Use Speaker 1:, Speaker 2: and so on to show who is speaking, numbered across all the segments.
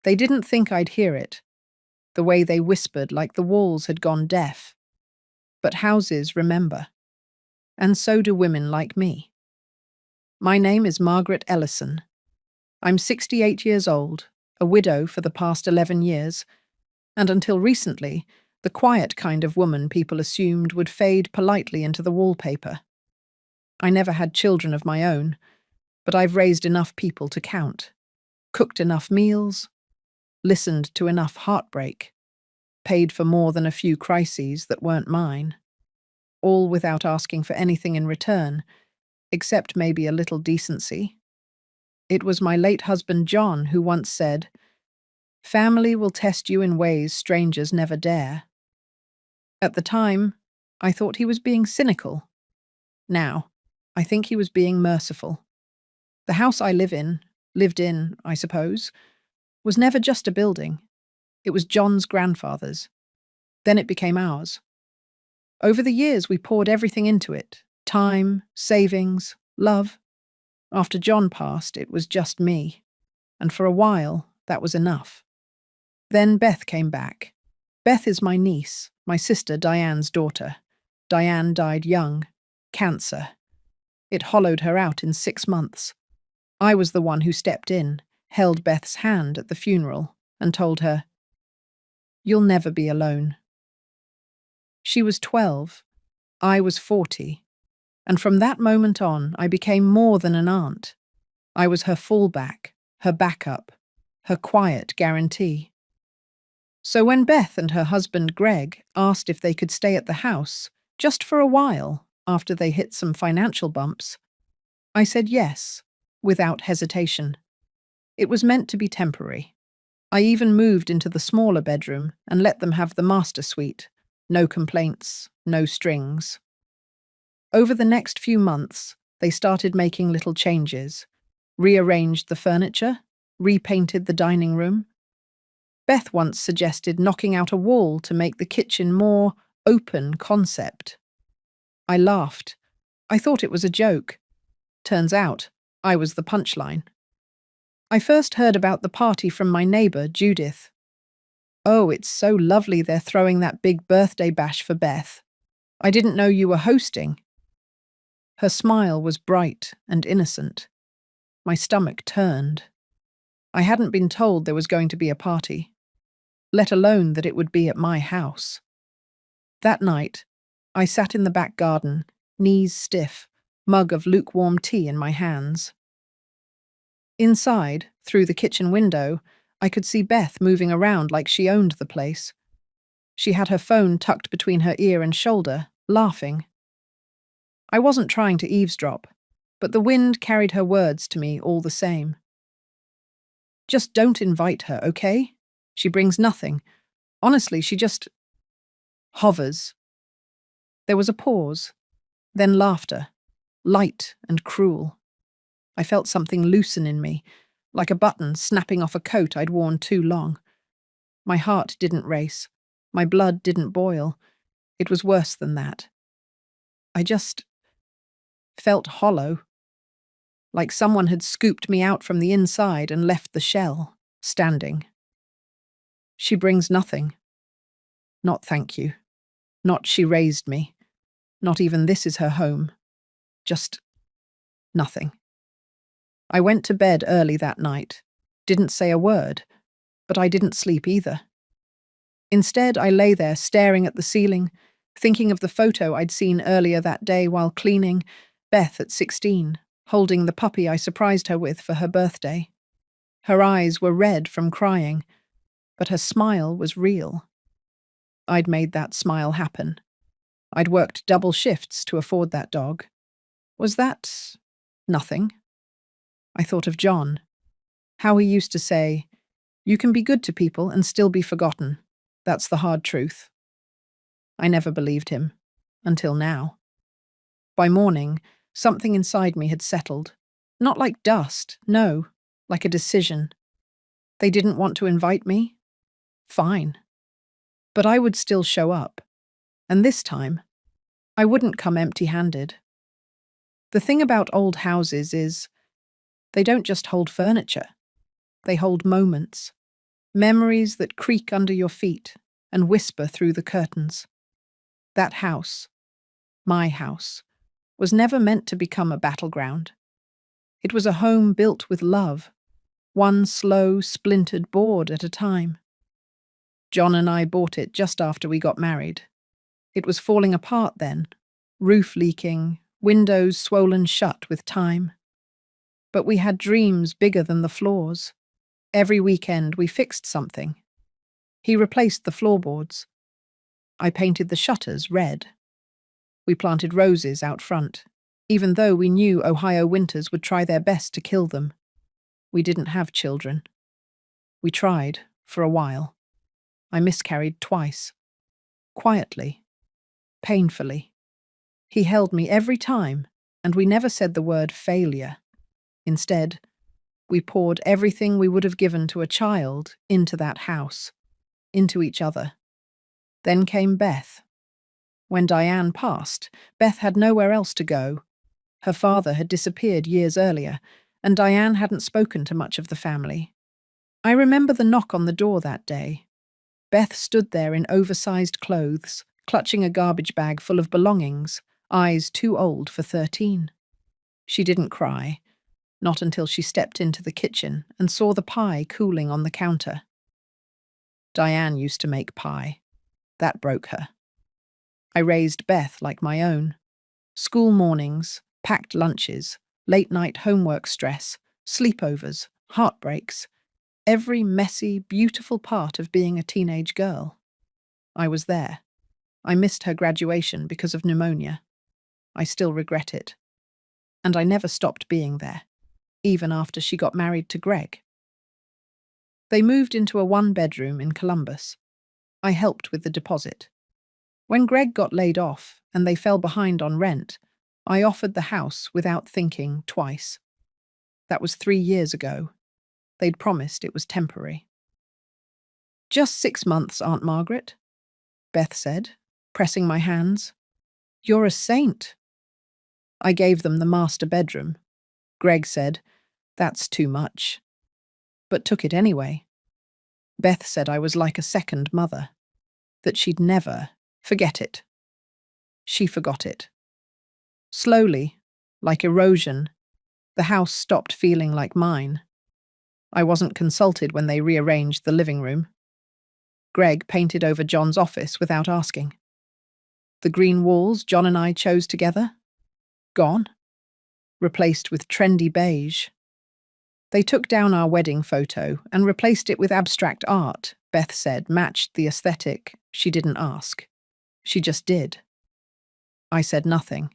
Speaker 1: They didn't think I'd hear it, the way they whispered like the walls had gone deaf. But houses remember, and so do women like me. My name is Margaret Ellison. I'm 68 years old, a widow for the past 11 years, and until recently, the quiet kind of woman people assumed would fade politely into the wallpaper. I never had children of my own, but I've raised enough people to count, cooked enough meals, listened to enough heartbreak, paid for more than a few crises that weren't mine, all without asking for anything in return, except maybe a little decency. It was my late husband John who once said, "Family will test you in ways strangers never dare." At the time, I thought he was being cynical. Now, I think he was being merciful. The house I lived in, I suppose, was never just a building. It was John's grandfather's. Then it became ours. Over the years, we poured everything into it: time, savings, love. After John passed, it was just me. And for a while, that was enough. Then Beth came back. Beth is my niece, my sister Diane's daughter. Diane died young. Cancer. It hollowed her out in 6 months. I was the one who stepped in, held Beth's hand at the funeral, and told her, "You'll never be alone." She was 12. I was 40. And from that moment on, I became more than an aunt. I was her fallback, her backup, her quiet guarantee. So when Beth and her husband Greg asked if they could stay at the house, just for a while, after they hit some financial bumps, I said yes, without hesitation. It was meant to be temporary. I even moved into the smaller bedroom and let them have the master suite. No complaints, no strings. Over the next few months, they started making little changes, rearranged the furniture, repainted the dining room. Beth once suggested knocking out a wall to make the kitchen more open concept. I laughed. I thought it was a joke. Turns out, I was the punchline. I first heard about the party from my neighbour, Judith. "Oh, it's so lovely they're throwing that big birthday bash for Beth. I didn't know you were hosting." Her smile was bright and innocent. My stomach turned. I hadn't been told there was going to be a party, let alone that it would be at my house. That night, I sat in the back garden, knees stiff, mug of lukewarm tea in my hands. Inside, through the kitchen window, I could see Beth moving around like she owned the place. She had her phone tucked between her ear and shoulder, laughing. I wasn't trying to eavesdrop, but the wind carried her words to me all the same. "Just don't invite her, okay? She brings nothing. Honestly, she just hovers." There was a pause, then laughter, light and cruel. I felt something loosen in me, like a button snapping off a coat I'd worn too long. My heart didn't race. My blood didn't boil. It was worse than that. I just felt hollow, like someone had scooped me out from the inside and left the shell, standing. "She brings nothing. Not thank you. Not she raised me. Not even this is her home. Just nothing." I went to bed early that night, didn't say a word, but I didn't sleep either. Instead, I lay there staring at the ceiling, thinking of the photo I'd seen earlier that day while cleaning, Beth at 16, holding the puppy I surprised her with for her birthday. Her eyes were red from crying, but her smile was real. I'd made that smile happen. I'd worked double shifts to afford that dog. Was that nothing? I thought of John, how he used to say, "You can be good to people and still be forgotten. That's the hard truth." I never believed him, until now. By morning, something inside me had settled. Not like dust, no, like a decision. They didn't want to invite me? Fine. But I would still show up. And this time, I wouldn't come empty-handed. The thing about old houses is, they don't just hold furniture. They hold moments. Memories that creak under your feet and whisper through the curtains. That house, my house, was never meant to become a battleground. It was a home built with love, one slow, splintered board at a time. John and I bought it just after we got married. It was falling apart then, roof leaking, windows swollen shut with time. But we had dreams bigger than the floors. Every weekend we fixed something. He replaced the floorboards. I painted the shutters red. We planted roses out front, even though we knew Ohio winters would try their best to kill them. We didn't have children. We tried, for a while. I miscarried twice. Quietly. Painfully. He held me every time, and we never said the word failure. Instead, we poured everything we would have given to a child into that house, into each other. Then came Beth. When Diane passed, Beth had nowhere else to go. Her father had disappeared years earlier, and Diane hadn't spoken to much of the family. I remember the knock on the door that day. Beth stood there in oversized clothes, clutching a garbage bag full of belongings, eyes too old for 13. She didn't cry, not until she stepped into the kitchen and saw the pie cooling on the counter. Diane used to make pie. That broke her. I raised Beth like my own. School mornings, packed lunches, late-night homework stress, sleepovers, heartbreaks, every messy, beautiful part of being a teenage girl. I was there. I missed her graduation because of pneumonia. I still regret it. And I never stopped being there, even after she got married to Greg. They moved into a one-bedroom in Columbus. I helped with the deposit. When Greg got laid off and they fell behind on rent, I offered the house without thinking twice. That was 3 years ago. They'd promised it was temporary. "Just 6 months, Aunt Margaret," Beth said, pressing my hands. "You're a saint." I gave them the master bedroom. Greg said, "That's too much," but took it anyway. Beth said I was like a second mother, that she'd never forget it. She forgot it. Slowly, like erosion, the house stopped feeling like mine. I wasn't consulted when they rearranged the living room. Greg painted over John's office without asking. The green walls John and I chose together? Gone. Replaced with trendy beige. They took down our wedding photo and replaced it with abstract art, Beth said matched the aesthetic. She didn't ask. She just did. I said nothing.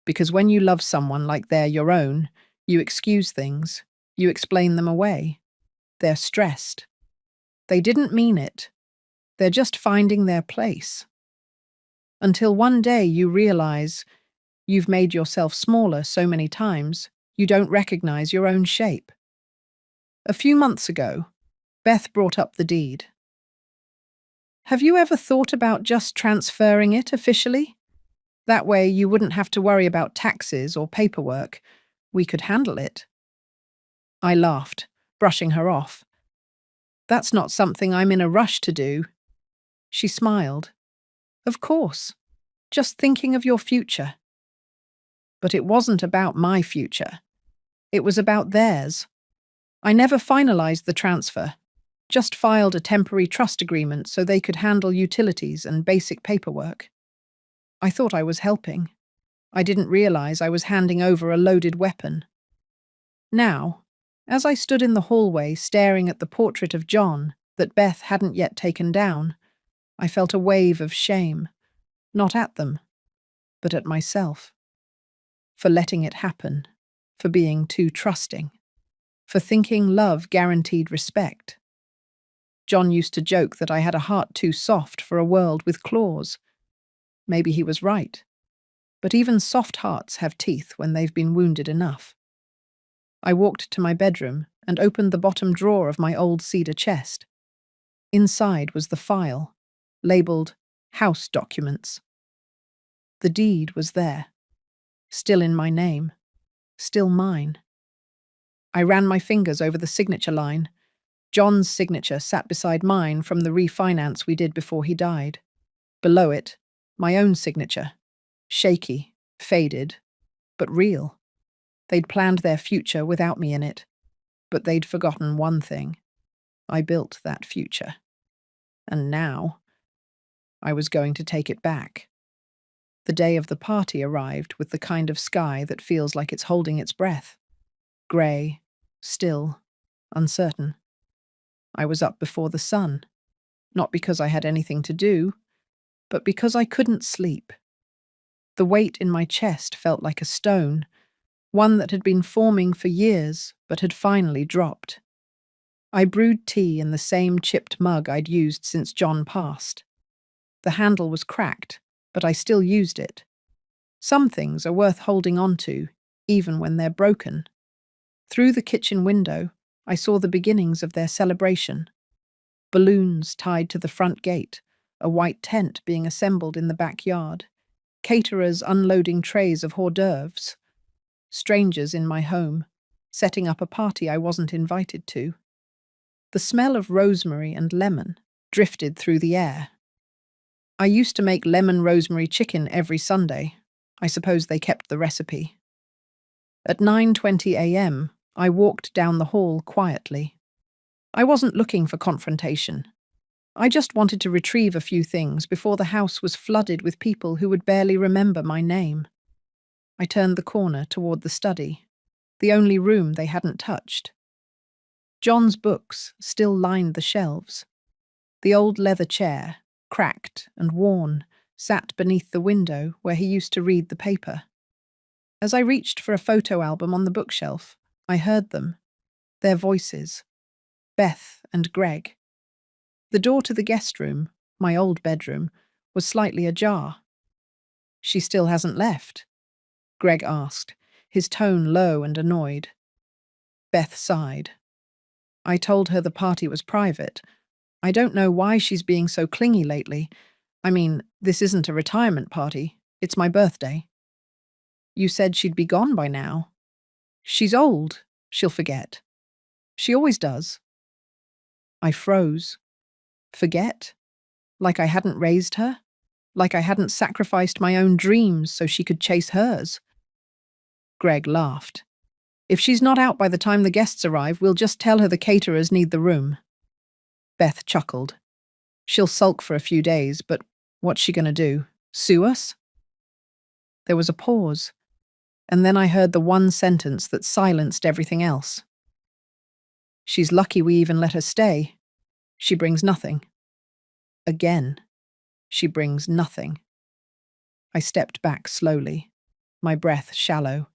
Speaker 1: Because when you love someone like they're your own, you excuse things, you explain them away. They're stressed. They didn't mean it. They're just finding their place. Until one day you realize you've made yourself smaller so many times, you don't recognize your own shape. A few months ago, Beth brought up the deed. "Have you ever thought about just transferring it officially? That way you wouldn't have to worry about taxes or paperwork. We could handle it." I laughed, brushing her off. "That's not something I'm in a rush to do." She smiled. "Of course. Just thinking of your future." But it wasn't about my future. It was about theirs. I never finalized the transfer, just filed a temporary trust agreement so they could handle utilities and basic paperwork. I thought I was helping. I didn't realize I was handing over a loaded weapon. Now, as I stood in the hallway staring at the portrait of John that Beth hadn't yet taken down, I felt a wave of shame, not at them, but at myself. For letting it happen, for being too trusting, for thinking love guaranteed respect. John used to joke that I had a heart too soft for a world with claws. Maybe he was right. But even soft hearts have teeth when they've been wounded enough. I walked to my bedroom and opened the bottom drawer of my old cedar chest. Inside was the file, labeled House Documents. The deed was there, still in my name, still mine. I ran my fingers over the signature line. John's signature sat beside mine from the refinance we did before he died. Below it, my own signature. Shaky, faded, but real. They'd planned their future without me in it, but they'd forgotten one thing. I built that future. And now, I was going to take it back. The day of the party arrived with the kind of sky that feels like it's holding its breath. Grey, still, uncertain. I was up before the sun, not because I had anything to do, but because I couldn't sleep. The weight in my chest felt like a stone, one that had been forming for years but had finally dropped. I brewed tea in the same chipped mug I'd used since John passed. The handle was cracked, but I still used it. Some things are worth holding on to, even when they're broken. Through the kitchen window, I saw the beginnings of their celebration. Balloons tied to the front gate, a white tent being assembled in the backyard, caterers unloading trays of hors d'oeuvres, strangers in my home, setting up a party I wasn't invited to. The smell of rosemary and lemon drifted through the air. I used to make lemon rosemary chicken every Sunday. I suppose they kept the recipe. At 9:20 a.m., I walked down the hall quietly. I wasn't looking for confrontation. I just wanted to retrieve a few things before the house was flooded with people who would barely remember my name. I turned the corner toward the study, the only room they hadn't touched. John's books still lined the shelves. The old leather chair, cracked and worn, sat beneath the window where he used to read the paper. As I reached for a photo album on the bookshelf, I heard them, their voices, Beth and Greg. The door to the guest room, my old bedroom, was slightly ajar. "She still hasn't left?" Greg asked, his tone low and annoyed. Beth sighed. "I told her the party was private. I don't know why she's being so clingy lately. I mean, this isn't a retirement party. It's my birthday." "You said she'd be gone by now." "She's old. She'll forget. She always does." I froze. Forget? Like I hadn't raised her? Like I hadn't sacrificed my own dreams so she could chase hers? Greg laughed. "If she's not out by the time the guests arrive, we'll just tell her the caterers need the room." Beth chuckled. "She'll sulk for a few days, but what's she going to do? Sue us?" There was a pause, and then I heard the one sentence that silenced everything else. "She's lucky we even let her stay. She brings nothing." Again, she brings nothing. I stepped back slowly, my breath shallow.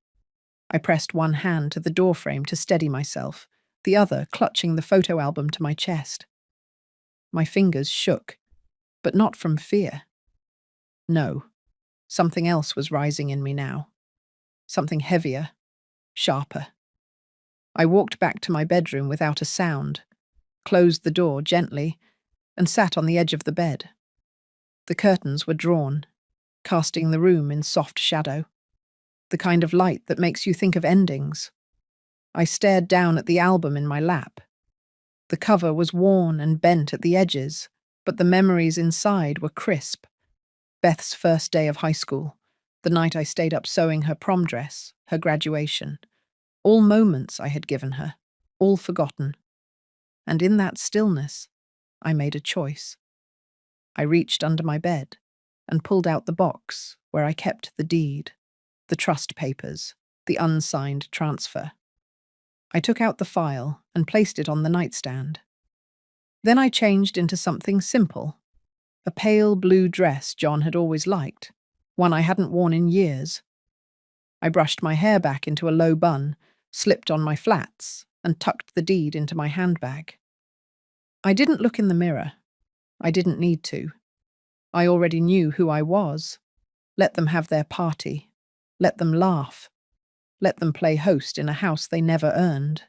Speaker 1: I pressed one hand to the doorframe to steady myself, the other clutching the photo album to my chest. My fingers shook, but not from fear. No, something else was rising in me now. Something heavier, sharper. I walked back to my bedroom without a sound, closed the door gently, and sat on the edge of the bed. The curtains were drawn, casting the room in soft shadow, the kind of light that makes you think of endings. I stared down at the album in my lap. The cover was worn and bent at the edges, but the memories inside were crisp. Beth's first day of high school, the night I stayed up sewing her prom dress, her graduation. All moments I had given her, all forgotten. And in that stillness, I made a choice. I reached under my bed and pulled out the box where I kept the deed, the trust papers, the unsigned transfer. I took out the file and placed it on the nightstand. Then I changed into something simple, a pale blue dress John had always liked, one I hadn't worn in years. I brushed my hair back into a low bun, slipped on my flats, and tucked the deed into my handbag. I didn't look in the mirror. I didn't need to. I already knew who I was. Let them have their party. Let them laugh. Let them play host in a house they never earned.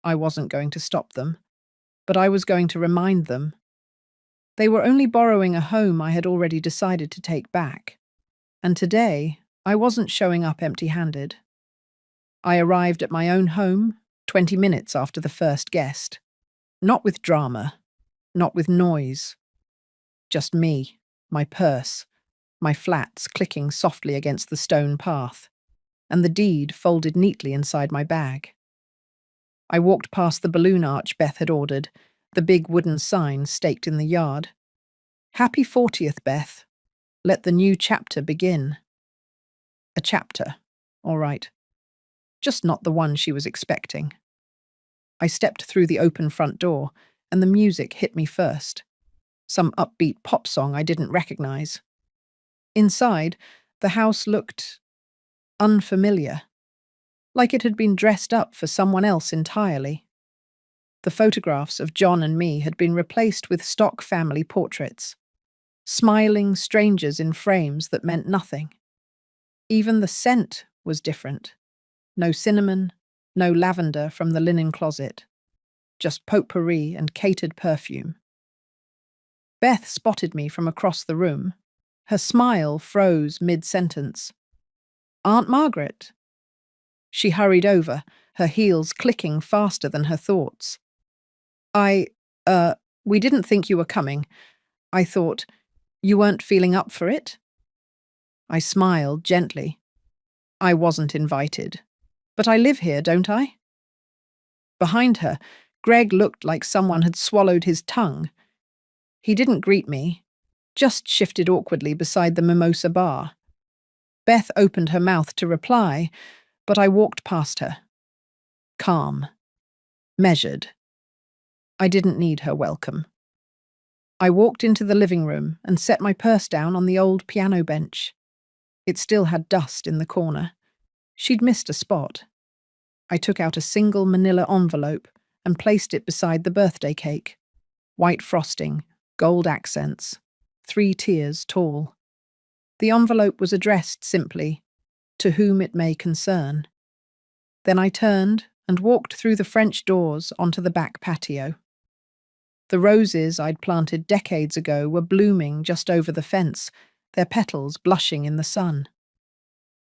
Speaker 1: I wasn't going to stop them, but I was going to remind them. They were only borrowing a home I had already decided to take back. And today, I wasn't showing up empty-handed. I arrived at my own home 20 minutes after the first guest. Not with drama, not with noise. Just me, my purse, my flats clicking softly against the stone path, and the deed folded neatly inside my bag. I walked past the balloon arch Beth had ordered, the big wooden sign staked in the yard. Happy 40th, Beth. Let the new chapter begin. A chapter, all right. Just not the one she was expecting. I stepped through the open front door, and the music hit me first. Some upbeat pop song I didn't recognize. Inside, the house looked unfamiliar, like it had been dressed up for someone else entirely. The photographs of John and me had been replaced with stock family portraits, smiling strangers in frames that meant nothing. Even the scent was different. No cinnamon, no lavender from the linen closet, just potpourri and catered perfume. Beth spotted me from across the room. Her smile froze mid-sentence. Aunt Margaret. She hurried over, her heels clicking faster than her thoughts. We didn't think you were coming. I thought, you weren't feeling up for it? I smiled gently. I wasn't invited. But I live here, don't I? Behind her, Greg looked like someone had swallowed his tongue. He didn't greet me, just shifted awkwardly beside the mimosa bar. Beth opened her mouth to reply, but I walked past her. Calm. Measured. I didn't need her welcome. I walked into the living room and set my purse down on the old piano bench. It still had dust in the corner. She'd missed a spot. I took out a single manila envelope and placed it beside the birthday cake. White frosting, gold accents, 3 tiers tall. The envelope was addressed simply, "To whom it may concern." Then I turned and walked through the French doors onto the back patio. The roses I'd planted decades ago were blooming just over the fence, their petals blushing in the sun.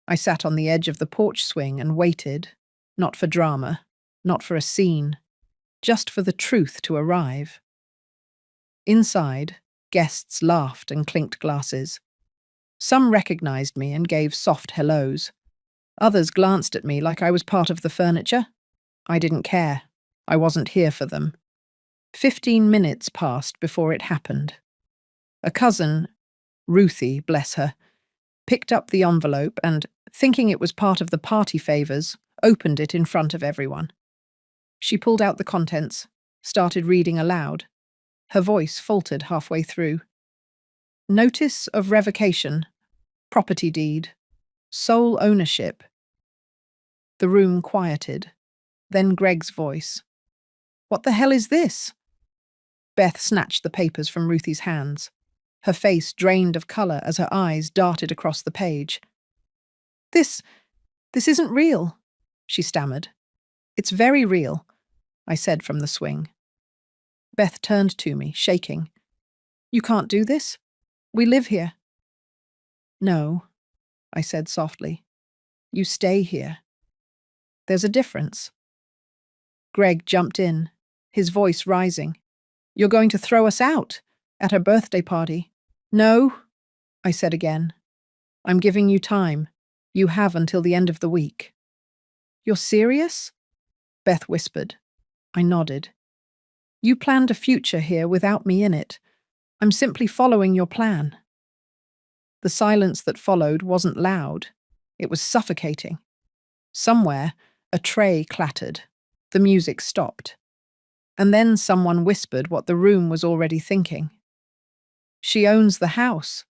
Speaker 1: I sat on the edge of the porch swing and waited, not for drama, not for a scene, just for the truth to arrive. Inside, guests laughed and clinked glasses. Some recognized me and gave soft hellos. Others glanced at me like I was part of the furniture. I didn't care. I wasn't here for them. 15 minutes passed before it happened. A cousin, Ruthie, bless her, picked up the envelope and, thinking it was part of the party favors, opened it in front of everyone. She pulled out the contents, started reading aloud. Her voice faltered halfway through. Notice of revocation, property deed, sole ownership. The room quieted. Then Greg's voice. What the hell is this? Beth snatched the papers from Ruthie's hands. Her face drained of colour as her eyes darted across the page. This isn't real, she stammered. It's very real, I said from the swing. Beth turned to me, shaking. You can't do this? We live here. No, I said softly. You stay here. There's a difference. Greg jumped in, his voice rising. You're going to throw us out at her birthday party. No, I said again. I'm giving you time. You have until the end of the week. You're serious? Beth whispered. I nodded. You planned a future here without me in it. I'm simply following your plan. The silence that followed wasn't loud. It was suffocating. Somewhere, a tray clattered. The music stopped. And then someone whispered what the room was already thinking. She owns the house.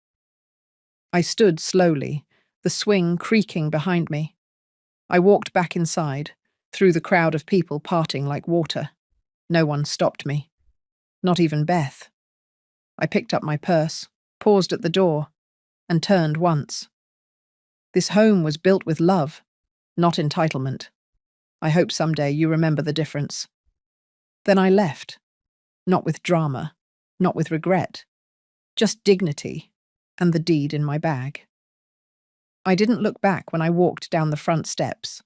Speaker 1: I stood slowly, the swing creaking behind me. I walked back inside, through the crowd of people parting like water. No one stopped me. Not even Beth. I picked up my purse, paused at the door, and turned once. This home was built with love, not entitlement. I hope someday you remember the difference. Then I left. Not with drama, not with regret. Just dignity and the deed in my bag. I didn't look back when I walked down the front steps.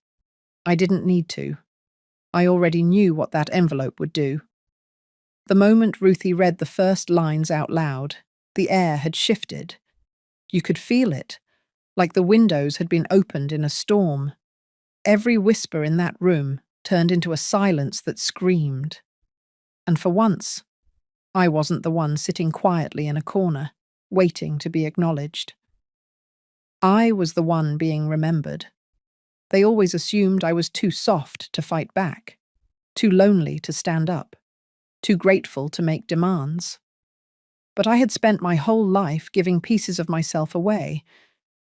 Speaker 1: I didn't need to. I already knew what that envelope would do. The moment Ruthie read the first lines out loud, the air had shifted. You could feel it, like the windows had been opened in a storm. Every whisper in that room turned into a silence that screamed. And for once, I wasn't the one sitting quietly in a corner, waiting to be acknowledged. I was the one being remembered. They always assumed I was too soft to fight back, too lonely to stand up, too grateful to make demands. But I had spent my whole life giving pieces of myself away,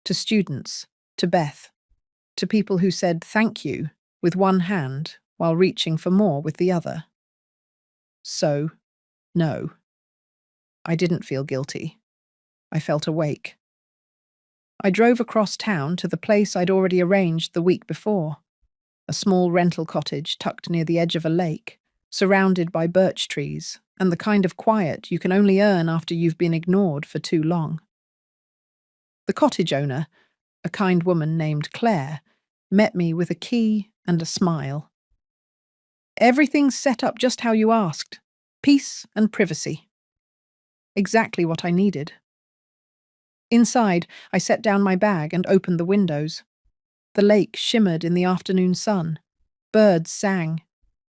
Speaker 1: to students, to Beth, to people who said thank you with one hand while reaching for more with the other. So, no. I didn't feel guilty. I felt awake. I drove across town to the place I'd already arranged the week before, a small rental cottage tucked near the edge of a lake, surrounded by birch trees and the kind of quiet you can only earn after you've been ignored for too long. The cottage owner, a kind woman named Claire, met me with a key and a smile. Everything's set up just how you asked. Peace and privacy. Exactly what I needed. Inside, I set down my bag and opened the windows. The lake shimmered in the afternoon sun. Birds sang.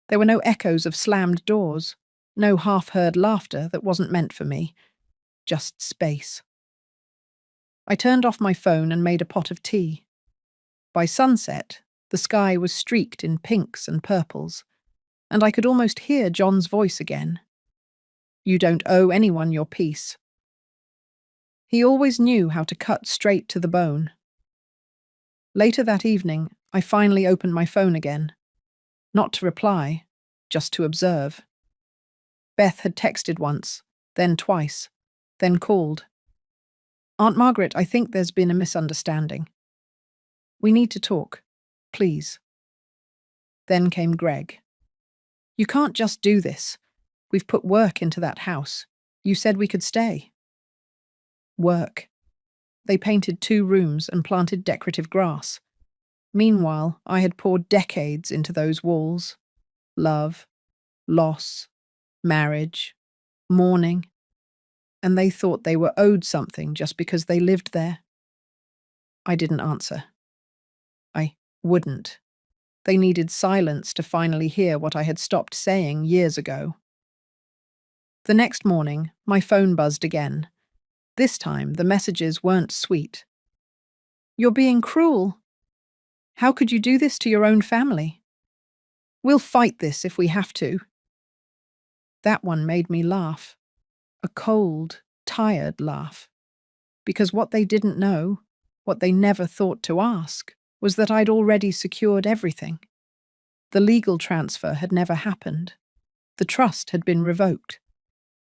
Speaker 1: There were no echoes of slammed doors, no half-heard laughter that wasn't meant for me. Just space. I turned off my phone and made a pot of tea. By sunset, the sky was streaked in pinks and purples, and I could almost hear John's voice again. You don't owe anyone your peace. He always knew how to cut straight to the bone. Later that evening, I finally opened my phone again. Not to reply, just to observe. Beth had texted once, then twice, then called. Aunt Margaret, I think there's been a misunderstanding. We need to talk, please. Then came Greg. You can't just do this. We've put work into that house. You said we could stay. Work. They painted 2 rooms and planted decorative grass. Meanwhile, I had poured decades into those walls. Love, loss, marriage, mourning. And they thought they were owed something just because they lived there. I didn't answer. I wouldn't. They needed silence to finally hear what I had stopped saying years ago. The next morning, my phone buzzed again. This time, the messages weren't sweet. You're being cruel. How could you do this to your own family? We'll fight this if we have to. That one made me laugh. A cold, tired laugh. Because what they didn't know, what they never thought to ask, was that I'd already secured everything. The legal transfer had never happened. The trust had been revoked.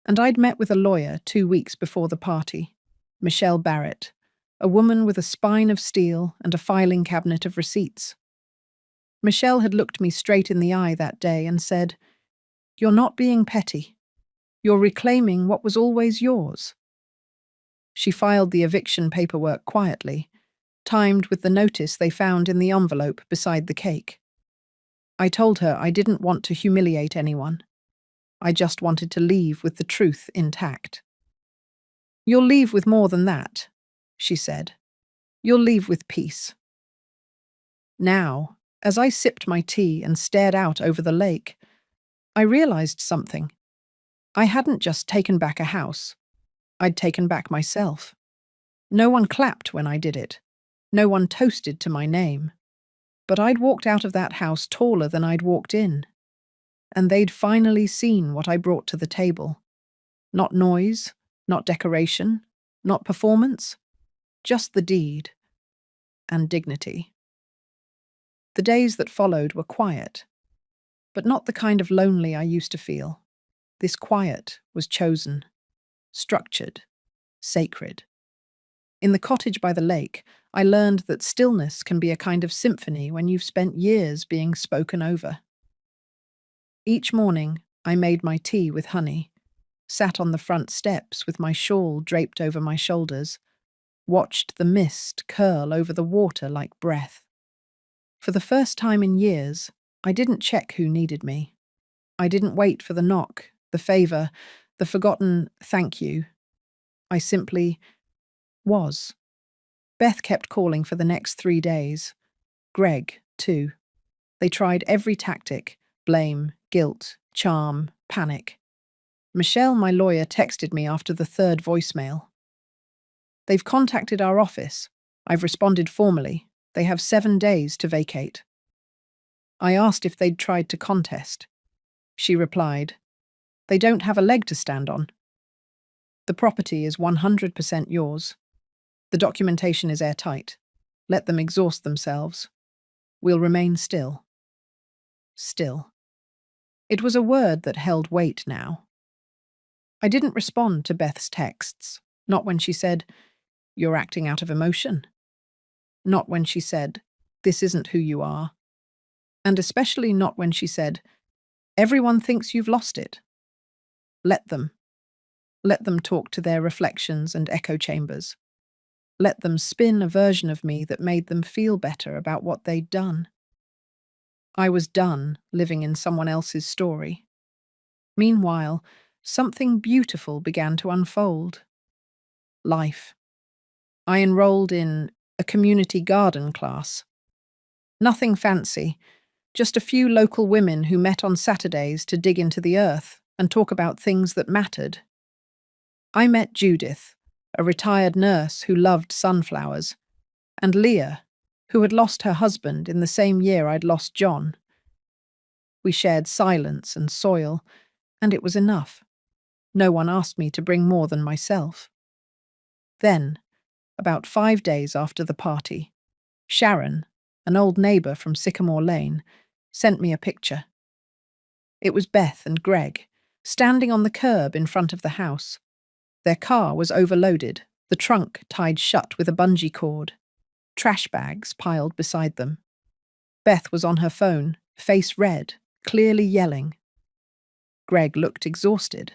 Speaker 1: And I'd met with a lawyer 2 weeks before the party, Michelle Barrett, a woman with a spine of steel and a filing cabinet of receipts. Michelle had looked me straight in the eye that day and said, You're not being petty. You're reclaiming what was always yours. She filed the eviction paperwork quietly, timed with the notice they found in the envelope beside the cake. I told her I didn't want to humiliate anyone. I just wanted to leave with the truth intact. You'll leave with more than that, she said. You'll leave with peace. Now, as I sipped my tea and stared out over the lake, I realized something. I hadn't just taken back a house. I'd taken back myself. No one clapped when I did it. No one toasted to my name. But I'd walked out of that house taller than I'd walked in. And they'd finally seen what I brought to the table. Not noise, not decoration, not performance, just the deed and dignity. The days that followed were quiet, but not the kind of lonely I used to feel. This quiet was chosen, structured, sacred. In the cottage by the lake, I learned that stillness can be a kind of symphony when you've spent years being spoken over. Each morning, I made my tea with honey, sat on the front steps with my shawl draped over my shoulders, watched the mist curl over the water like breath. For the first time in years, I didn't check who needed me. I didn't wait for the knock, the favor, the forgotten thank you. I simply was. Beth kept calling for the next 3 days. Greg, too. They tried every tactic: blame, guilt, charm, panic. Michelle, my lawyer, texted me after the third voicemail. They've contacted our office. I've responded formally. They have 7 days to vacate. I asked if they'd tried to contest. She replied, "They don't have a leg to stand on. The property is 100% yours. The documentation is airtight. Let them exhaust themselves. We'll remain still." Still. It was a word that held weight now. I didn't respond to Beth's texts, not when she said, "You're acting out of emotion." Not when she said, "This isn't who you are." And especially not when she said, "Everyone thinks you've lost it." Let them. Let them talk to their reflections and echo chambers. Let them spin a version of me that made them feel better about what they'd done. I was done living in someone else's story. Meanwhile, something beautiful began to unfold. Life. I enrolled in a community garden class. Nothing fancy, just a few local women who met on Saturdays to dig into the earth and talk about things that mattered. I met Judith, a retired nurse who loved sunflowers, and Leah, who had lost her husband in the same year I'd lost John. We shared silence and soil, and it was enough. No one asked me to bring more than myself. Then, about 5 days after the party, Sharon, an old neighbour from Sycamore Lane, sent me a picture. It was Beth and Greg, standing on the curb in front of the house. Their car was overloaded, the trunk tied shut with a bungee cord, trash bags piled beside them. Beth was on her phone, face red, clearly yelling. Greg looked exhausted.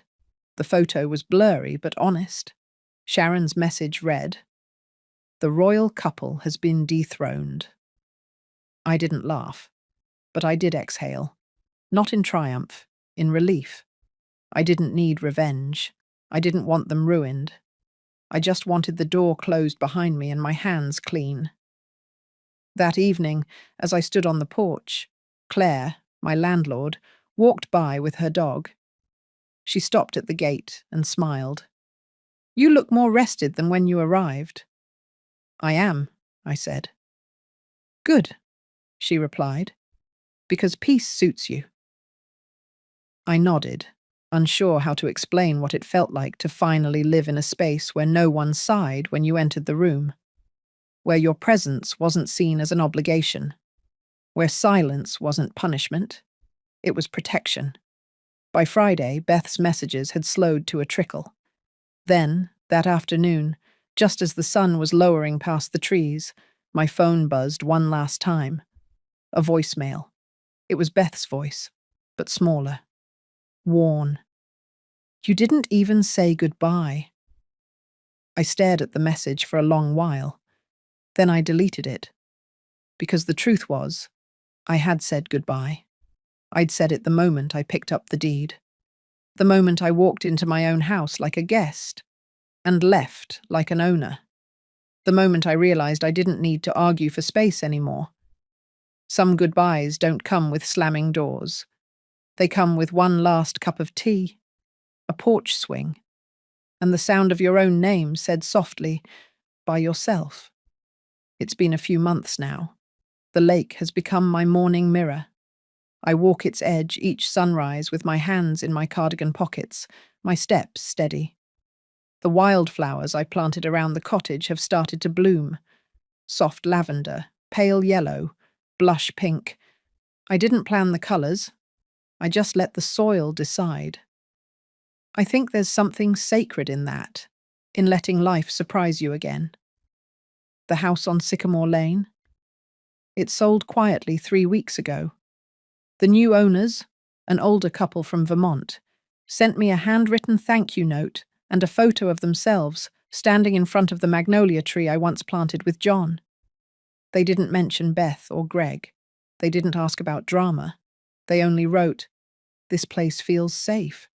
Speaker 1: The photo was blurry but honest. Sharon's message read, "The royal couple has been dethroned." I didn't laugh, but I did exhale. Not in triumph, in relief. I didn't need revenge. I didn't want them ruined. I just wanted the door closed behind me and my hands clean. That evening, as I stood on the porch, Claire, my landlord, walked by with her dog. She stopped at the gate and smiled. "You look more rested than when you arrived." "I am," I said. "Good," she replied, "because peace suits you." I nodded, unsure how to explain what it felt like to finally live in a space where no one sighed when you entered the room, where your presence wasn't seen as an obligation, where silence wasn't punishment, it was protection. By Friday, Beth's messages had slowed to a trickle. Then, that afternoon, just as the sun was lowering past the trees, my phone buzzed one last time. A voicemail. It was Beth's voice, but smaller. Worn. "You didn't even say goodbye." I stared at the message for a long while. Then I deleted it. Because the truth was, I had said goodbye. I'd said it the moment I picked up the deed. The moment I walked into my own house like a guest, and left like an owner. The moment I realized I didn't need to argue for space anymore. Some goodbyes don't come with slamming doors. They come with one last cup of tea, a porch swing, and the sound of your own name said softly, by yourself. It's been a few months now. The lake has become my morning mirror. I walk its edge each sunrise with my hands in my cardigan pockets, my steps steady. The wildflowers I planted around the cottage have started to bloom. Soft lavender, pale yellow, blush pink. I didn't plan the colours. I just let the soil decide. I think there's something sacred in that, in letting life surprise you again. The house on Sycamore Lane? It sold quietly 3 weeks ago. The new owners, an older couple from Vermont, sent me a handwritten thank you note and a photo of themselves standing in front of the magnolia tree I once planted with John. They didn't mention Beth or Greg. They didn't ask about drama. They only wrote, "This place feels safe."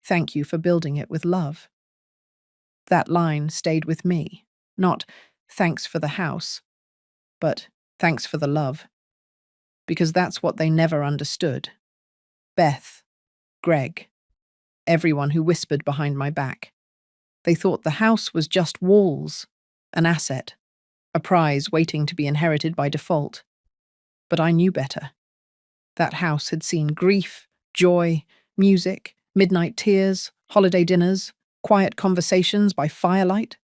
Speaker 1: Thank you for building it with love. That line stayed with me. Not, thanks for the house, but thanks for the love. Because that's what they never understood. Beth, Greg, everyone who whispered behind my back. They thought the house was just walls, an asset, a prize waiting to be inherited by default. But I knew better. That house had seen grief, joy, music, midnight tears, holiday dinners, quiet conversations by firelight.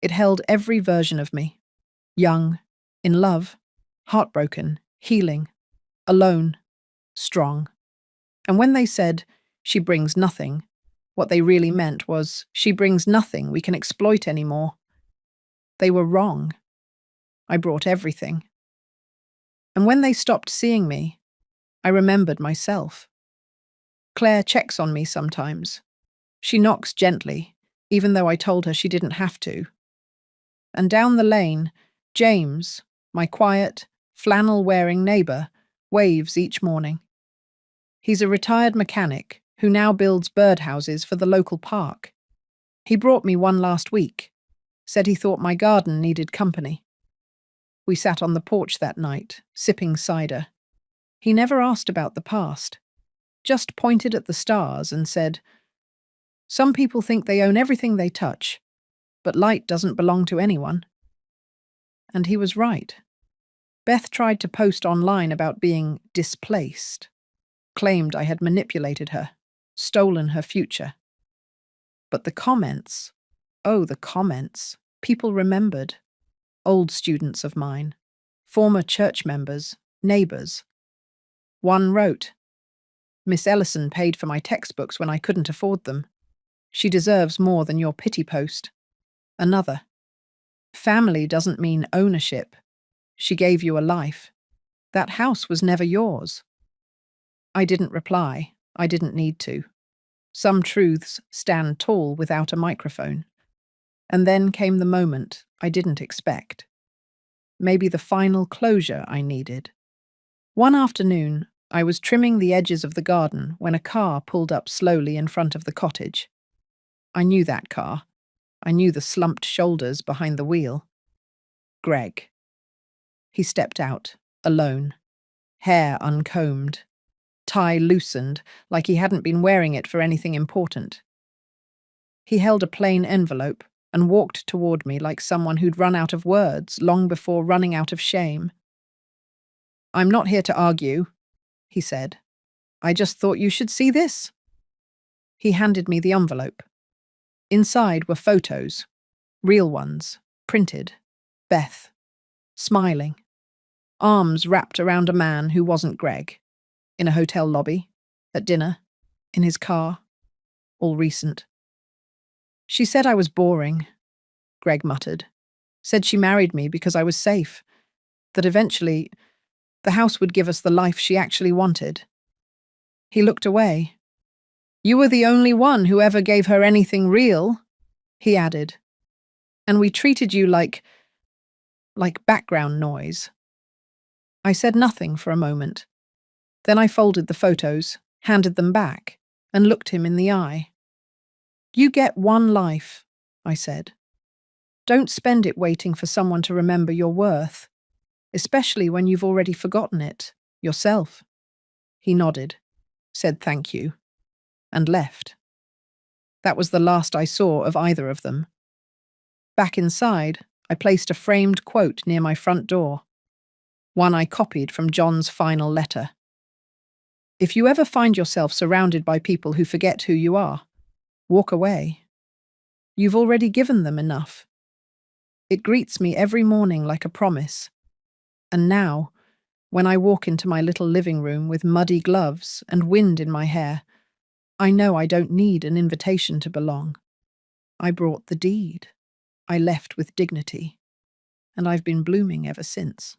Speaker 1: It held every version of me. Young, in love, heartbroken, healing, alone, strong. And when they said, she brings nothing, what they really meant was, she brings nothing we can exploit anymore. They were wrong. I brought everything. And when they stopped seeing me, I remembered myself. Claire checks on me sometimes. She knocks gently, even though I told her she didn't have to. And down the lane, James, my quiet, flannel-wearing neighbour, waves each morning. He's a retired mechanic who now builds birdhouses for the local park. He brought me one last week, said he thought my garden needed company. We sat on the porch that night, sipping cider. He never asked about the past, just pointed at the stars and said, "Some people think they own everything they touch, but light doesn't belong to anyone." And he was right. Beth tried to post online about being displaced, claimed I had manipulated her, stolen her future. But the comments, oh, the comments, people remembered. Old students of mine, former church members, neighbours. One wrote, "Miss Ellison paid for my textbooks when I couldn't afford them. She deserves more than your pity post." Another, "Family doesn't mean ownership. She gave you a life. That house was never yours." I didn't reply. I didn't need to. Some truths stand tall without a microphone. And then came the moment I didn't expect. Maybe the final closure I needed. One afternoon, I was trimming the edges of the garden when a car pulled up slowly in front of the cottage. I knew that car. I knew the slumped shoulders behind the wheel. Greg. He stepped out, alone, hair uncombed, tie loosened like he hadn't been wearing it for anything important. He held a plain envelope and walked toward me like someone who'd run out of words long before running out of shame. "I'm not here to argue," he said. "I just thought you should see this." He handed me the envelope. Inside were photos, real ones, printed. Beth, smiling, arms wrapped around a man who wasn't Greg, in a hotel lobby, at dinner, in his car, all recent. "She said I was boring," Greg muttered. "Said she married me because I was safe, that eventually the house would give us the life she actually wanted." He looked away. "You were the only one who ever gave her anything real," he added. "And we treated you like background noise." I said nothing for a moment. Then I folded the photos, handed them back, and looked him in the eye. "You get one life," I said. "Don't spend it waiting for someone to remember your worth, especially when you've already forgotten it, yourself." He nodded, said thank you, and left. That was the last I saw of either of them. Back inside, I placed a framed quote near my front door, one I copied from John's final letter. "If you ever find yourself surrounded by people who forget who you are, walk away. You've already given them enough." It greets me every morning like a promise. And now, when I walk into my little living room with muddy gloves and wind in my hair, I know I don't need an invitation to belong. I brought the deed. I left with dignity. And I've been blooming ever since.